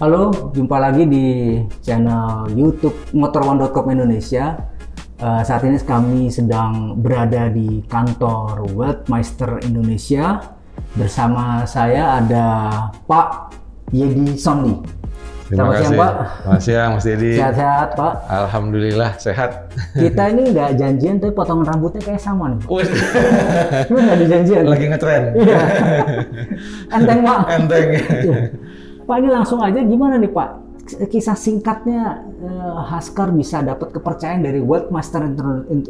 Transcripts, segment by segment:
Halo, jumpa lagi di channel YouTube Motor1.com Indonesia. Saat ini kami sedang berada di kantor Weltmeister Indonesia. Bersama saya ada Pak Yedi Sondi. Terima kasih, Pak. Selamat siang, Mas Yedi. Sehat-sehat, Pak. Alhamdulillah sehat. Kita ini nggak janjian, tapi potongan rambutnya kayak sama nih. Lu nggak ada janjian. Lagi ngetren. Iya. Enteng, Pak. Enteng. Iya. Pak, ini langsung aja gimana nih Pak? Kisah singkatnya Haskar bisa dapat kepercayaan dari Weltmeister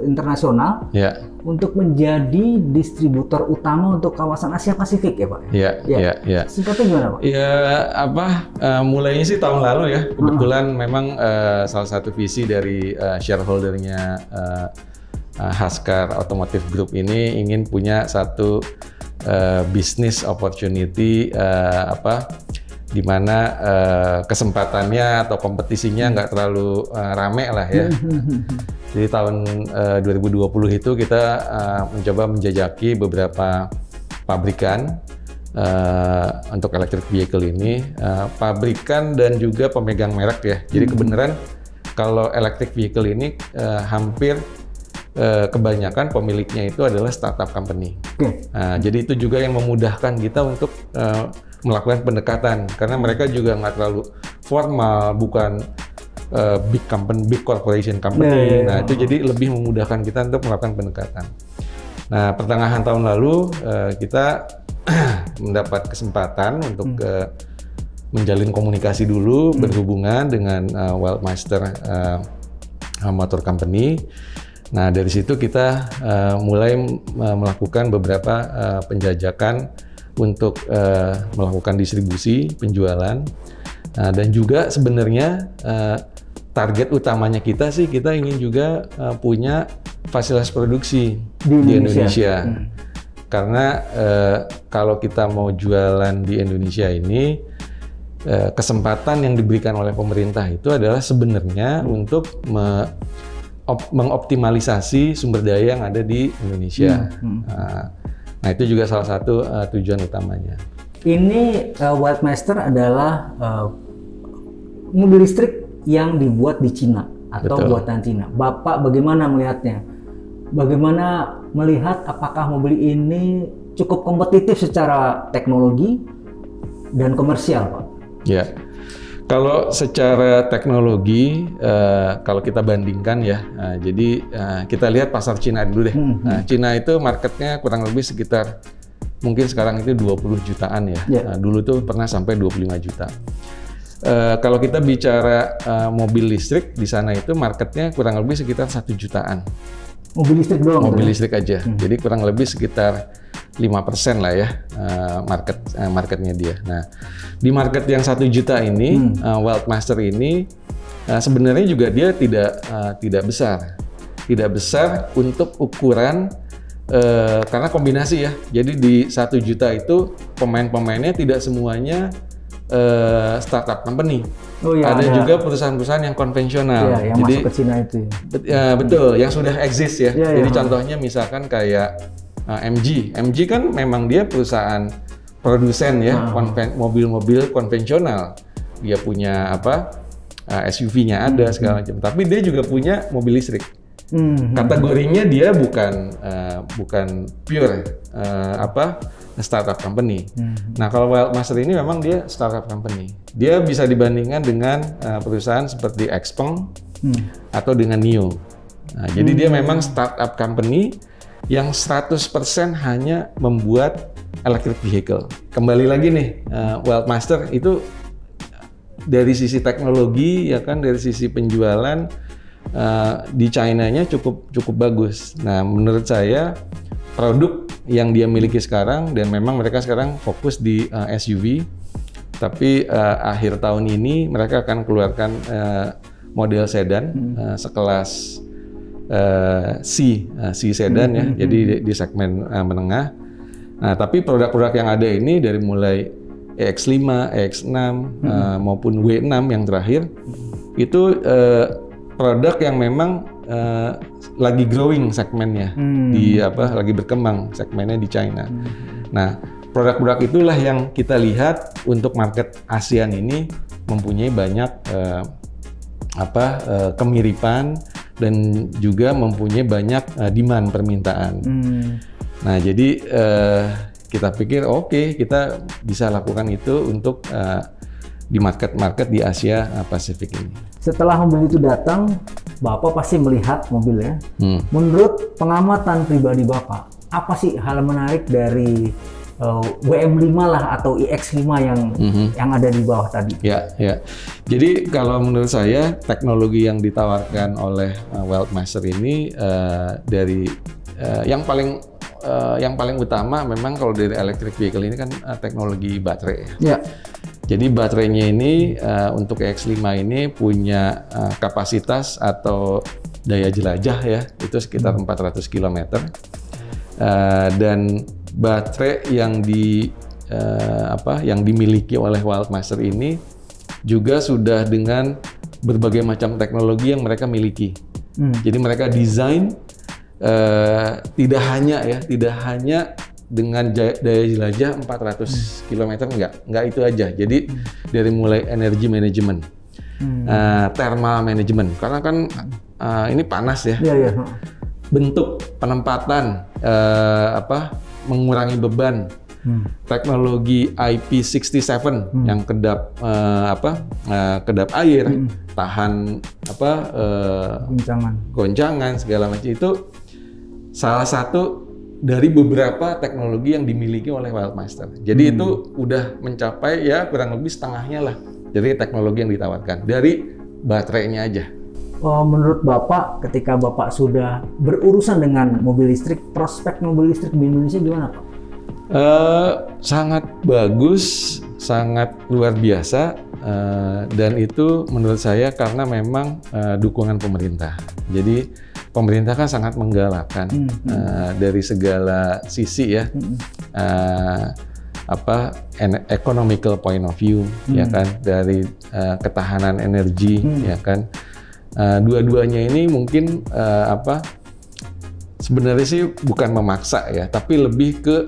Internasional untuk menjadi distributor utama untuk kawasan Asia Pasifik ya Pak? Iya. Singkatnya gimana Pak? Mulainya sih tahun lalu ya. Kebetulan memang salah satu visi dari shareholdernya Haskar Automotive Group ini ingin punya satu business opportunity di mana kesempatannya atau kompetisinya nggak terlalu rame lah ya. Jadi tahun 2020 itu kita mencoba menjajaki beberapa pabrikan untuk electric vehicle ini, pabrikan dan juga pemegang merek ya. Jadi kebenaran kalau electric vehicle ini hampir kebanyakan pemiliknya itu adalah startup company. Jadi itu juga yang memudahkan kita untuk melakukan pendekatan karena mereka juga nggak terlalu formal, bukan big corporation company. Nah itu jadi lebih memudahkan kita untuk melakukan pendekatan. Nah pertengahan tahun lalu kita mendapat kesempatan untuk menjalin komunikasi dulu berhubungan dengan Weltmeister Motor Company. Nah dari situ kita mulai melakukan beberapa penjajakan untuk melakukan distribusi, penjualan, dan juga sebenarnya target utamanya kita sih kita ingin juga punya fasilitas produksi di Indonesia. Karena kalau kita mau jualan di Indonesia ini kesempatan yang diberikan oleh pemerintah itu adalah sebenarnya untuk mengoptimalisasi sumber daya yang ada di Indonesia. Nah itu juga salah satu tujuan utamanya. Ini Weltmeister adalah mobil listrik yang dibuat di Cina atau buatan Cina. Bapak bagaimana melihatnya? Bagaimana melihat apakah mobil ini cukup kompetitif secara teknologi dan komersial, Pak? Ya. Kalau secara teknologi, kalau kita bandingkan ya, jadi kita lihat pasar Cina dulu deh. Nah, Cina itu marketnya kurang lebih sekitar, mungkin sekarang itu 20 jutaan ya. Dulu tuh pernah sampai 25 juta. Kalau kita bicara mobil listrik, di sana itu marketnya kurang lebih sekitar 1 jutaan. Mobil listrik doang? Mobil listrik aja. Jadi kurang lebih sekitar 5% lah ya marketnya dia. Nah, di market yang 1 juta ini, Weltmeister ini sebenarnya juga dia tidak besar. Tidak besar untuk ukuran karena kombinasi ya. Jadi di 1 juta itu pemain-pemainnya tidak semuanya startup company. Ada juga perusahaan-perusahaan yang konvensional. Yang jadi, masuk ke Cina itu. Betul, yang sudah exist ya. Jadi contohnya misalkan kayak MG. MG kan memang dia perusahaan produsen ya, mobil-mobil konvensional. Dia punya SUV-nya ada segala macam. Tapi dia juga punya mobil listrik. Kategorinya dia bukan pure startup company. Nah kalau Weltmeister ini memang dia startup company. Dia bisa dibandingkan dengan perusahaan seperti Xpeng atau dengan NIO. Nah, jadi dia memang startup company yang 100% hanya membuat electric vehicle. Kembali lagi nih, Weltmeister itu dari sisi teknologi ya kan, dari sisi penjualan di China-nya cukup bagus. Nah, menurut saya produk yang dia miliki sekarang, dan memang mereka sekarang fokus di SUV, tapi akhir tahun ini mereka akan keluarkan model sedan sekelas C sedan ya, jadi di segmen menengah. Nah, tapi produk-produk yang ada ini dari mulai EX5, EX6 maupun W6 yang terakhir itu produk yang memang lagi growing segmennya, lagi berkembang segmennya di China. Nah, produk-produk itulah yang kita lihat untuk market ASEAN ini mempunyai banyak kemiripan dan juga mempunyai banyak demand permintaan. Nah, jadi kita pikir oke, kita bisa lakukan itu untuk di market-market di Asia Pasifik ini. Setelah mobil itu datang, Bapak pasti melihat mobilnya. Menurut pengamatan pribadi Bapak, apa sih hal menarik dari WM5 lah atau iX5 yang ada di bawah tadi? Ya. Jadi kalau menurut saya teknologi yang ditawarkan oleh Weldmaster ini dari yang paling utama memang kalau dari electric vehicle ini kan teknologi baterai. Ya. Jadi baterainya ini untuk iX5 ini punya kapasitas atau daya jelajah ya itu sekitar 400 km. Dan baterai yang dimiliki oleh Weldmaster ini juga sudah dengan berbagai macam teknologi yang mereka miliki. Jadi mereka desain tidak hanya dengan daya jelajah 400 km, enggak itu aja. Jadi dari mulai energy management, thermal management, karena kan ini panas ya. Bentuk penempatan, mengurangi beban, teknologi IP67 yang kedap air, tahan goncangan segala macam itu salah satu dari beberapa teknologi yang dimiliki oleh Weldmaster. Jadi itu udah mencapai ya kurang lebih setengahnya lah dari teknologi yang ditawarkan dari baterainya aja. Menurut Bapak, ketika Bapak sudah berurusan dengan mobil listrik, prospek mobil listrik di Indonesia gimana, Pak? Sangat bagus, sangat luar biasa, dan itu menurut saya karena memang dukungan pemerintah. Jadi pemerintah kan sangat menggalakkan dari segala sisi ya, economical point of view, ya kan, dari ketahanan energi, ya kan. Dua-duanya ini mungkin sebenarnya sih bukan memaksa ya, tapi lebih ke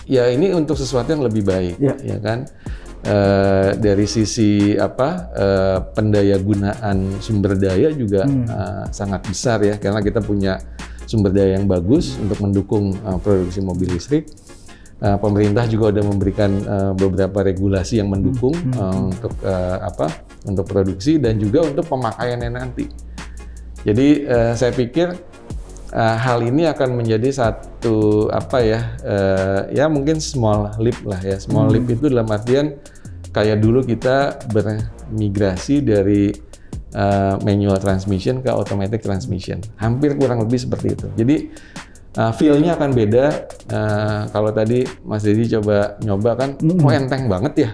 ya ini untuk sesuatu yang lebih baik, ya kan. Dari sisi pendayagunaan sumber daya juga sangat besar ya, karena kita punya sumber daya yang bagus untuk mendukung produksi mobil listrik. Pemerintah juga sudah memberikan beberapa regulasi yang mendukung untuk produksi dan juga untuk pemakaiannya nanti. Jadi saya pikir hal ini akan menjadi satu ya mungkin small leap lah ya. Small leap itu dalam artian kayak dulu kita bermigrasi dari manual transmission ke automatic transmission. Hampir kurang lebih seperti itu. Jadi feel-nya akan beda. Kalau tadi Mas Dedi coba nyoba kan, enteng banget ya.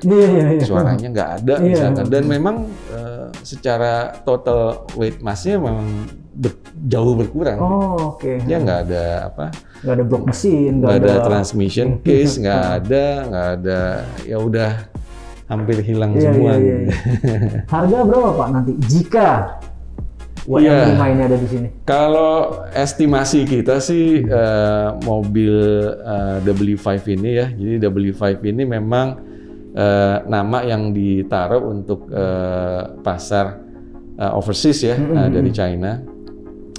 Suaranya nggak ada misalkan. Dan memang secara total weight mass-nya memang jauh berkurang. Ya nggak ada nggak ada blok mesin, nggak ada transmission case, nggak ada, ya udah hampir hilang semua. Harga berapa Pak nanti jika WM5 ini ada di sini? Kalau estimasi kita sih mobil W5 ini ya, jadi W5 ini memang nama yang ditaruh untuk pasar overseas ya, dari China.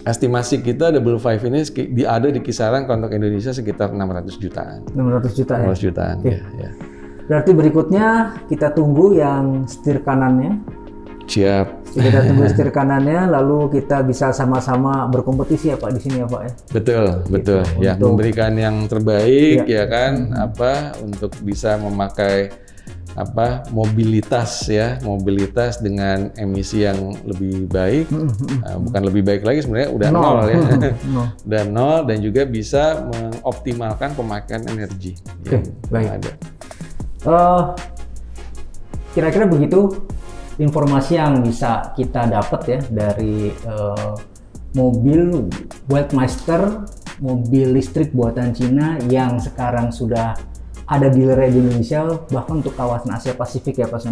Estimasi kita W5 ini ada di kisaran untuk Indonesia sekitar 600 jutaan. 600 juta ya? 600 jutaan, ya. Berarti berikutnya kita tunggu yang setir kanannya. Siap. Kita tunggu setir kanannya, lalu kita bisa sama-sama berkompetisi ya Pak di sini ya Pak ya. Betul. Ya, memberikan yang terbaik ya kan, untuk bisa memakai mobilitas dengan emisi yang lebih baik, bukan lebih baik lagi sebenarnya udah nol ya, udah nol, dan juga bisa mengoptimalkan pemakaian energi yang ada. Kira-kira begitu informasi yang bisa kita dapat ya dari mobil Weldmaster, mobil listrik buatan Cina yang sekarang sudah ada dealer di Indonesia, bahkan untuk kawasan Asia Pasifik ya Pak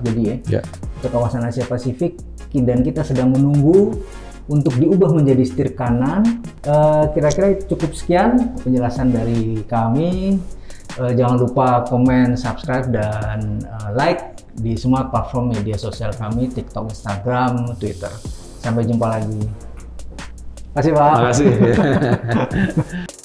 Jadi ya. Untuk kawasan Asia Pasifik, dan kita sedang menunggu untuk diubah menjadi setir kanan. Kira-kira cukup sekian penjelasan dari kami. Jangan lupa komen, subscribe, dan like di semua platform media sosial kami, TikTok, Instagram, Twitter. Sampai jumpa lagi. Terima kasih, Pak. Terima kasih.